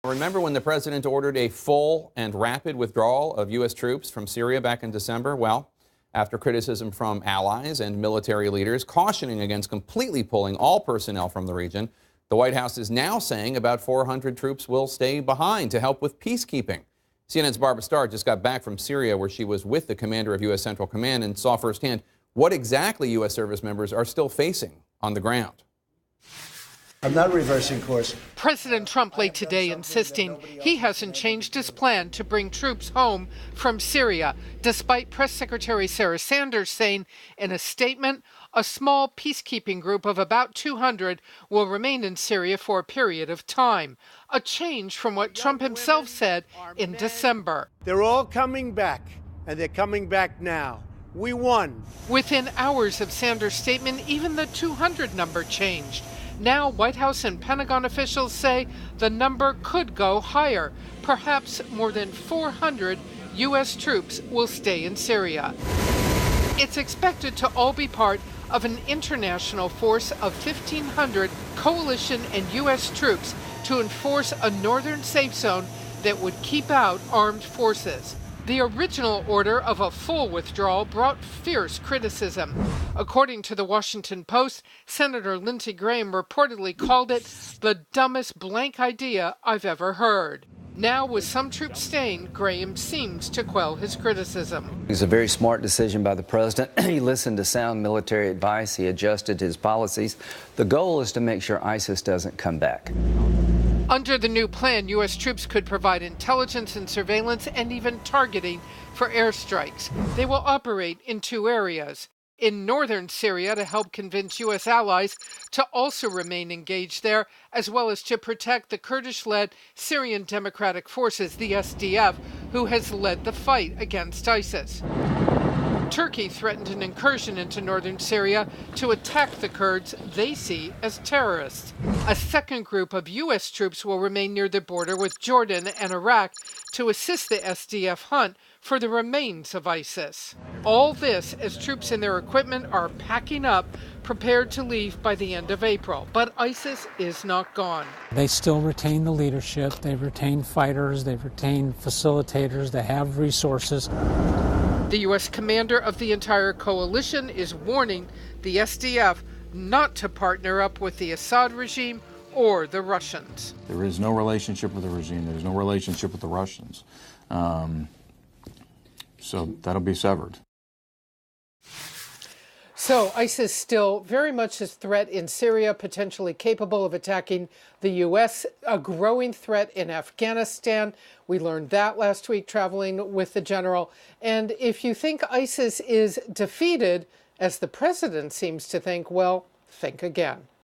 Remember when the president ordered a full and rapid withdrawal of U.S. troops from Syria back in December? Well, after criticism from allies and military leaders cautioning against completely pulling all personnel from the region, the White House is now saying about 400 troops will stay behind to help with peacekeeping. CNN's Barbara Starr just got back from Syria, where she was with the commander of U.S. Central Command and saw firsthand what exactly U.S. service members are still facing on the ground. I'm not reversing course. President Trump late today insisting he hasn't changed his plan to bring troops home from Syria, despite Press Secretary Sarah Sanders saying in a statement a small peacekeeping group of about 200 will remain in Syria for a period of time, a change from what Trump himself said in December. They're all coming back, and they're coming back now. We won. Within hours of Sanders' statement, even the 200 number changed. Now, White House and Pentagon officials say the number could go higher. Perhaps more than 400 U.S. troops will stay in Syria. It's expected to all be part of an international force of 1,500 coalition and U.S. troops to enforce a northern safe zone that would keep out armed forces. The original order of a full withdrawal brought fierce criticism. According to the Washington Post, Senator Lindsey reportedly called it the dumbest blank idea I've ever heard. Now, with some troops staying, Graham seems to quell his criticism. It was a very smart decision by the president. He listened to sound military advice. He adjusted his policies. The goal is to make sure ISIS doesn't come back. Under the new plan, U.S. troops could provide intelligence and surveillance and even targeting for airstrikes. They will operate in two areas. In northern Syria to help convince U.S. allies to also remain engaged there, as well as to protect the Kurdish-led Syrian Democratic Forces, the SDF, who has led the fight against ISIS. Turkey threatened an incursion into northern Syria to attack the Kurds they see as terrorists. A second group of U.S. troops will remain near the border with Jordan and Iraq to assist the SDF hunt for the remains of ISIS. All this as troops and their equipment are packing up, prepared to leave by the end of April. But ISIS is not gone. They still retain the leadership, they retain fighters, they retain facilitators, they have resources. The U.S. commander of the entire coalition is warning the SDF not to partner up with the Assad regime or the Russians. There is no relationship with the regime. There's no relationship with the Russians. So that'll be severed. So ISIS still very much a threat in Syria, potentially capable of attacking the U.S., a growing threat in Afghanistan. We learned that last week traveling with the general. And if you think ISIS is defeated, as the president seems to think, well, think again.